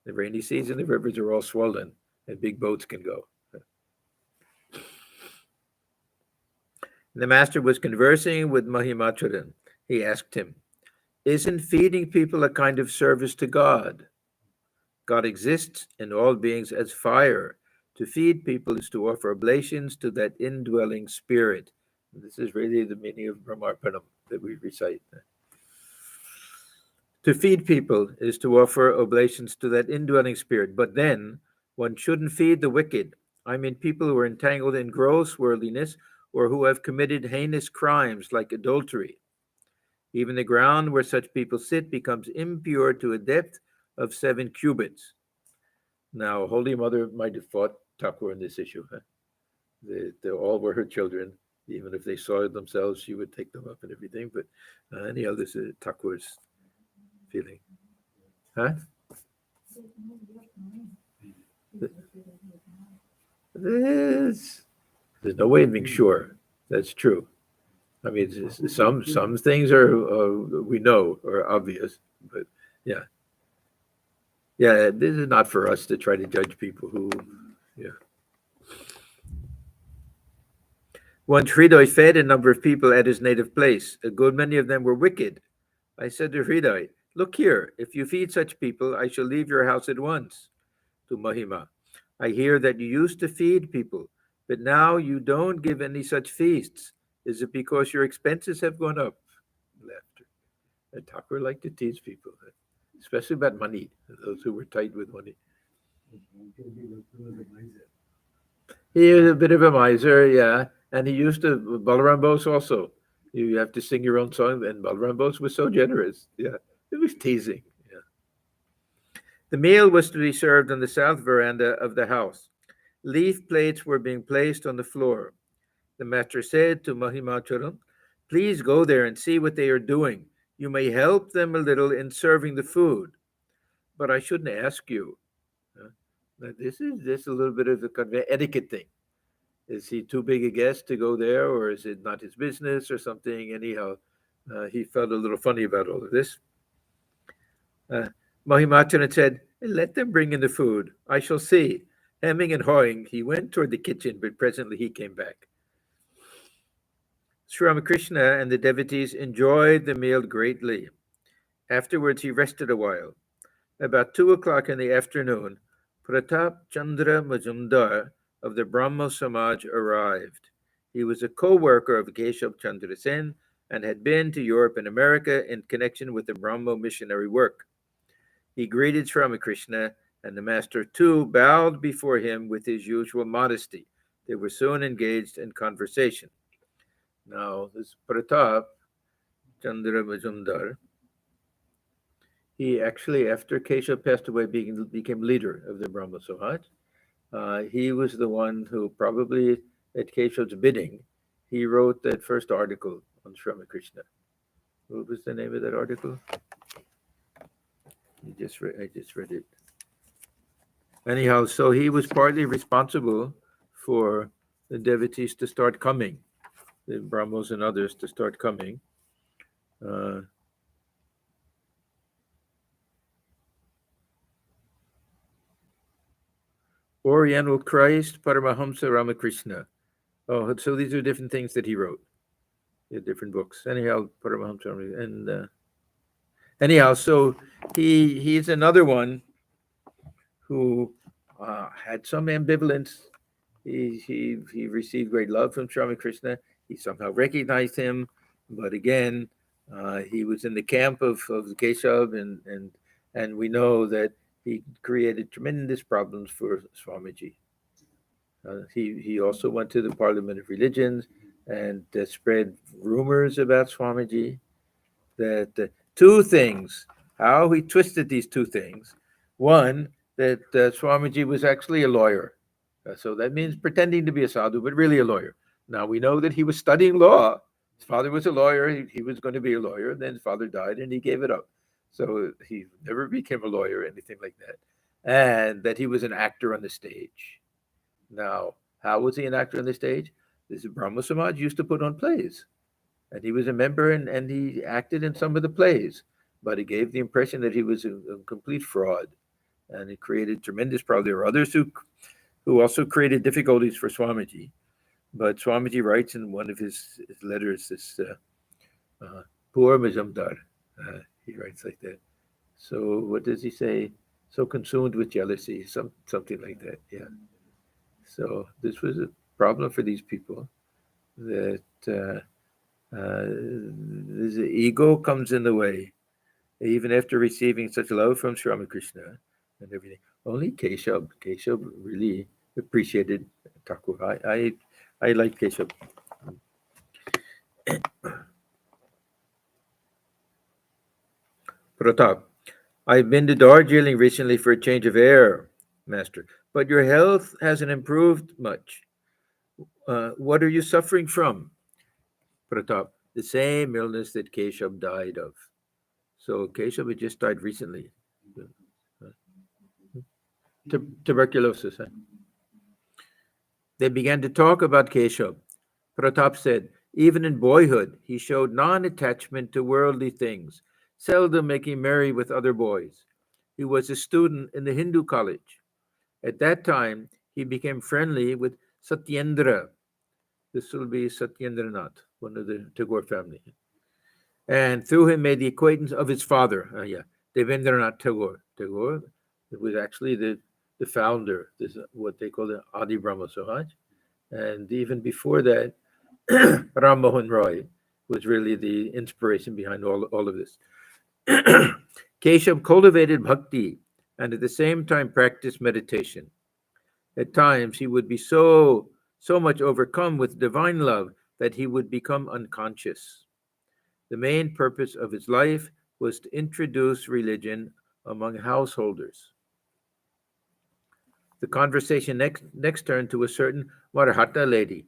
The rainy season, the rivers are all swollen and big boats can go. The master was conversing with Mahimacharan. He asked him, isn't feeding people a kind of service to God? God exists in all beings as fire. To feed people is to offer oblations to that indwelling spirit. This is really the meaning of Brahmarpanam that we recite. To feed people is to offer oblations to that indwelling spirit. But then one shouldn't feed the wicked. I mean people who are entangled in gross worldliness or who have committed heinous crimes like adultery. Even the ground where such people sit becomes impure to a depth of 7 cubits. Now, Holy Mother might have fought Thakur on this issue. Huh? They all were her children. Even if they saw it themselves, she would take them up and everything. But anyhow, this is Thakur's feeling. Huh? There's no way of being sure. That's true. I mean, some things are we know are obvious, but yeah. This is not for us to try to judge people who, yeah. Once Hriday fed a number of people at his native place. A good many of them were wicked. I said to Hriday, look here, if you feed such people, I shall leave your house at once. To Mahima, I hear that you used to feed people, but now you don't give any such feasts. Is it because your expenses have gone up? Laughter. And Thakur liked to tease people, especially about money, those who were tight with money. He was a bit of a miser, yeah. And he used to, Balaram Bose also. You have to sing your own song, and Balaram Bose was so generous. Yeah, it was teasing. Yeah. The meal was to be served on the south veranda of the house. Leaf plates were being placed on the floor. The master said to Mahimacharan, please go there and see what they are doing. You may help them a little in serving the food. But I shouldn't ask you. This is just a little bit of a kind of etiquette thing. Is he too big a guest to go there, or is it not his business or something? Anyhow, he felt a little funny about all of this. Mahimachan said, "Let them bring in the food. I shall see." Hemming and hawing, he went toward the kitchen, but presently he came back. Sri Ramakrishna and the devotees enjoyed the meal greatly. Afterwards, he rested a while. About 2 o'clock in the afternoon, Pratap Chandra Majumdar of the Brahmo Samaj arrived. He was a co-worker of Keshab Chandra Sen and had been to Europe and America in connection with the Brahmo missionary work. He greeted Sri Ramakrishna, and the master too bowed before him with his usual modesty. They were soon engaged in conversation. Now, this Pratap Chandra Majumdar, he actually, after Keshab passed away, became leader of the Brahmo Samaj. He was the one who probably, at Keshav's bidding, he wrote that first article on Sri Ramakrishna. What was the name of that article? I just read it. Anyhow, so he was partly responsible for the devotees to start coming, the Brahmos and others to start coming. Oriental Christ, Paramahamsa Ramakrishna. Oh, so these are different things that he wrote, different books. Anyhow, Paramahamsa, and anyhow, so he's another one who had some ambivalence. He received great love from Sri Ramakrishna. He somehow recognized him, but again, he was in the camp of Keshab, and we know that he created tremendous problems for Swamiji. He also went to the Parliament of Religions and spread rumors about Swamiji. That two things, how he twisted these two things. One, that Swamiji was actually a lawyer. So that means pretending to be a sadhu, but really a lawyer. Now we know that he was studying law. His father was a lawyer. He was going to be a lawyer. Then his father died and he gave it up. So he never became a lawyer or anything like that. And that he was an actor on the stage. Now, how was he an actor on the stage? This Brahmo Samaj used to put on plays. And he was a member and he acted in some of the plays. But it gave the impression that he was a complete fraud. And it created tremendous problems. There were others who also created difficulties for Swamiji. But Swamiji writes in one of his letters, this poor Majumdar, he writes like that. So what does he say? So consumed with jealousy, something like that, yeah. So this was a problem for these people, that this ego comes in the way, even after receiving such love from Sri Ramakrishna and everything. Only Keshab really appreciated Thakur. I like Keshab. Pratap, I've been to Darjeeling recently for a change of air, Master, but your health hasn't improved much. What are you suffering from? Pratap, the same illness that Keshab died of. So Keshab had just died recently. Tuberculosis. Huh? They began to talk about Keshab. Pratap said, even in boyhood, he showed non-attachment to worldly things, seldom making merry with other boys. He was a student in the Hindu college. At that time, he became friendly with Satyendra. This will be Satyendranath, one of the Tagore family. And through him made the acquaintance of his father, Devendranath Tagore. Tagore was actually the founder, this what they call the Adi Brahma Samaj. And even before that, Ram Mohan Roy was really the inspiration behind all of this. Keshab cultivated bhakti and at the same time practiced meditation. At times, he would be so much overcome with divine love that he would become unconscious. The main purpose of his life was to introduce religion among householders. The conversation next turned to a certain Marhata lady.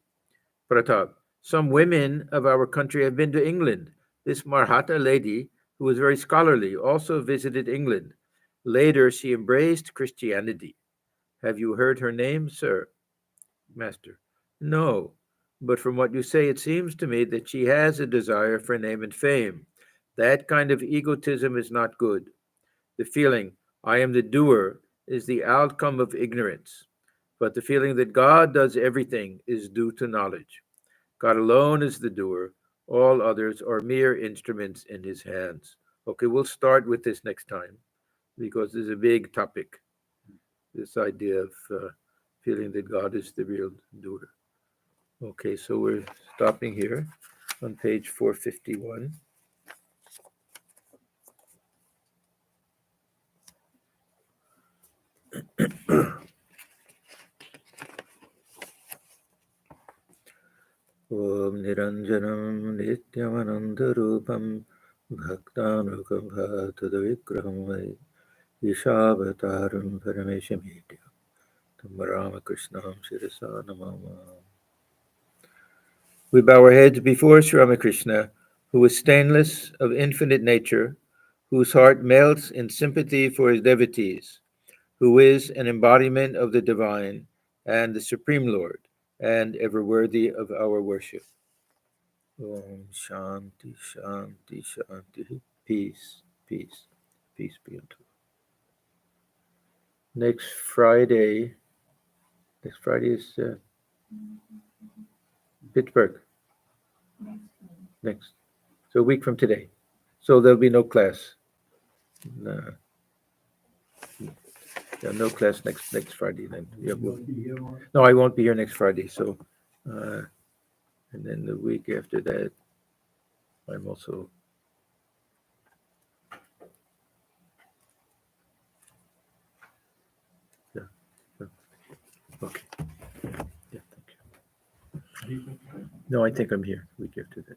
Pratap, some women of our country have been to England. This Marhata lady, who was very scholarly, also visited England. Later, she embraced Christianity. Have you heard her name, sir? Master. No, but from what you say, it seems to me that she has a desire for name and fame. That kind of egotism is not good. The feeling, I am the doer, is the outcome of ignorance. But the feeling that God does everything is due to knowledge. God alone is the doer. All others are mere instruments in his hands. Okay, we'll start with this next time because this is a big topic. This idea of feeling that God is the real doer. Okay, so we're stopping here on page 451. Om Niranjanam Nityamanandarupam Bhaktanukam Bhatadavikraham Vai Yeshavataram Parameshamidya Tam Ramakrishnam Shirasa Namama. We bow our heads before Sri Ramakrishna, who is stainless, of infinite nature, whose heart melts in sympathy for his devotees, who is an embodiment of the divine and the Supreme Lord, and ever worthy of our worship. Om Shanti, Shanti, Shanti. Peace, peace, peace be unto you. Next Friday is Pittsburgh. Next. So a week from today. So there'll be no class. No, no class next Friday. Then no, I won't be here next Friday. So, and then the week after that, I'm also. Yeah. Okay. Yeah. Thank you. No, I think I'm here week after that.